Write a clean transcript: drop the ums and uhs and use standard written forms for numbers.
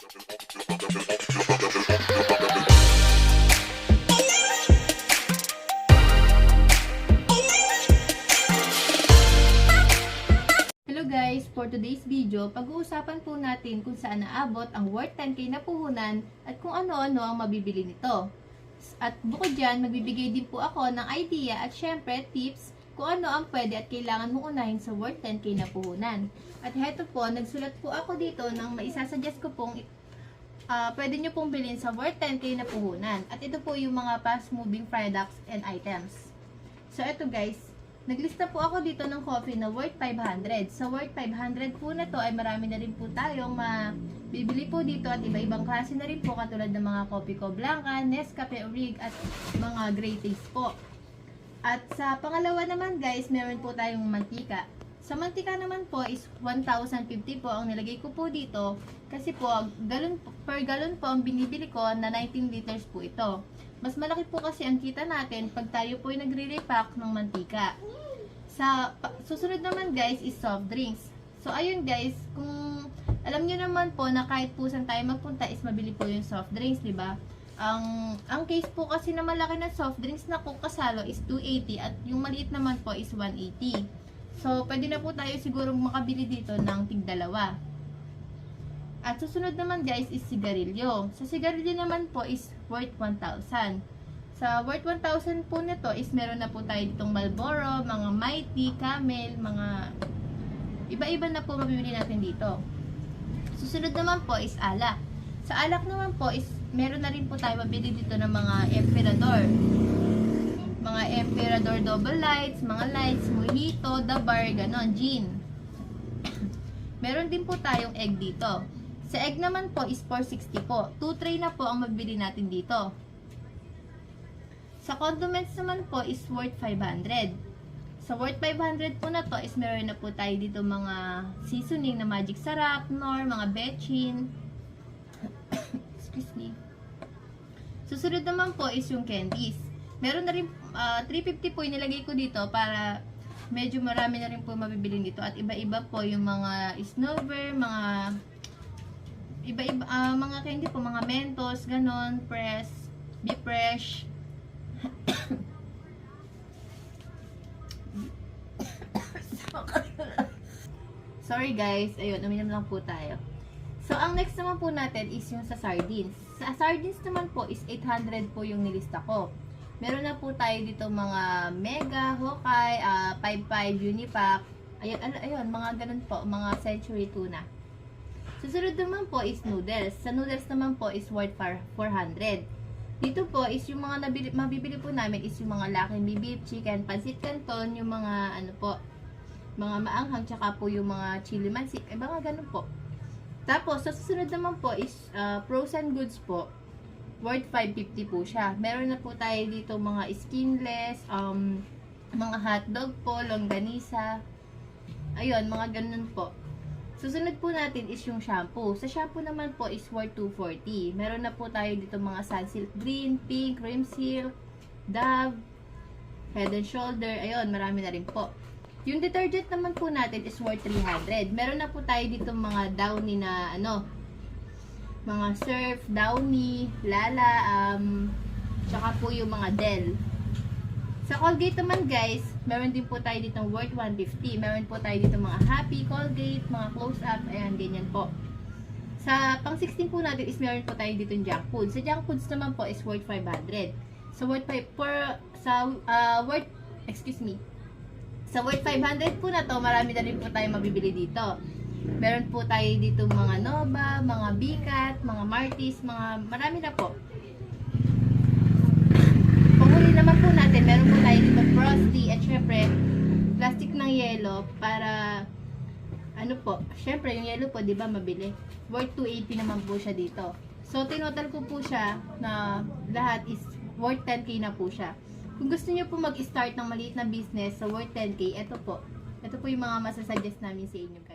Hello guys, for today's video, pag-uusapan po natin kung saan naabot ang worth 10k na puhunan at kung ano-ano ang mabibili nito. At bukod dyan, magbibigay din po ako ng idea at syempre tips kung ano ang pwede at kailangan mong unahin sa worth 10k na puhunan. At heto po, nagsulat po ako dito ng maisasuggest ko pong pwede nyo pong bilhin sa worth 10k na puhunan. At ito po yung mga fast moving products and items. So ito guys, naglista po ako dito ng coffee na worth 500. Sa worth 500 po na to ay marami na rin po tayong mabibili po dito at iba-ibang klase na rin po katulad ng mga Coffee Co Blanca, Nescafe Orig at mga Great Taste po. At sa pangalawa naman guys, meron po tayong mantika. Sa mantika naman po is 1,050 po ang nilagay ko po dito kasi po per galon po ang binibili ko na 19 liters po ito. Mas malaki po kasi ang kita natin pag tayo po ay nagre-repack ng mantika. Sa susunod naman guys is soft drinks. So ayun guys, kung alam niyo naman po na kahit po saan tayo magpunta is mabili po yung soft drinks, di ba? Ang case po kasi na malaki na soft drinks na Coke Kasalo is 280 at yung maliit naman po is 180. So pwede na po tayo siguro makabili dito ng tig-dalawa. At susunod naman guys is sigarilyo. Sa sigarilyo naman po is worth 1,000. Sa worth 1,000 po nito is meron na po tayo ditong Marlboro, mga Mighty, Camel, mga iba-iba na po mabibili natin dito. Susunod naman po is alak. Sa alak naman po is meron na rin po tayo mabili dito ng mga Emperador. Mga Emperador Double Lights, mga lights, Mojito, The Bar, ganon, gin. Meron din po tayong egg dito. Sa egg naman po is 460 po. 2 tray na po ang mabili natin dito. Sa condiments naman po is worth 500. Sa worth 500 po na to is meron na po tayo dito mga seasoning na Magic Sarap, Knorr, mga Bechin. Excuse me. Susunod naman po is yung candies. Meron na rin 350 po yung nilagay ko dito para medyo marami na rin po mabibili dito. At iba-iba po yung mga Snover, mga iba-iba, mga candy po, mga Mentos, ganon, Press, Be Fresh. Sorry guys, ayun, uminom lang po tayo. So, ang next naman po natin is yung sa sardines. Sa sardines naman po is 800 po yung nilista ko. Meron na po tayo dito mga Mega, Hokay, 5-5, Unipack. Ayun, mga ganun po, mga Century Tuna. Susunod naman po is noodles. Sa noodles naman po is worth 400. Dito po is yung mga mabibili po namin is yung mga Lucky Me Beef, Chicken, Pancit Canton, yung mga ano po, mga maanghang, tsaka po yung mga chili mansik, mga ganun po. Tapos, sa susunod naman po is frozen goods po. Worth 550 po siya. Meron na po tayo dito mga skinless, mga hotdog po, longganisa. Ayun, mga ganun po. Susunod po natin is yung shampoo. Sa shampoo naman po is worth 240. Meron na po tayo dito mga Sunsilk Green, Pink, Cream Silk, Dove, Head and Shoulder. Ayun, marami na rin po. Yung detergent naman po natin is worth 300. Meron na po tayo dito mga Downy na mga Surf, Downy, Lala, tsaka po yung mga Del. Sa Colgate naman guys, meron din po tayo dito worth 150. Meron po tayo dito mga Happy, Colgate, mga Close-Up, ayan, ganyan po. Sa pang 16 po natin is meron po tayo dito yung junk food. Sa junk foods naman po is worth 500. So worth 500 po na to, marami na rin po tayo mabibili dito. Meron po tayo dito mga Nova, mga Bicat, mga Martis, marami na po. Panghuli naman po natin, meron po tayo dito Frosty at syempre plastic ng yelo para ano po, syempre yung yelo po, di ba, mabili. Worth 280 naman po siya dito. So tinotal ko po siya na lahat is worth 10k na po siya. Kung gusto niyo po mag-start ng maliit na business sa worth 10k, ito po yung mga masasuggest namin sa inyo guys.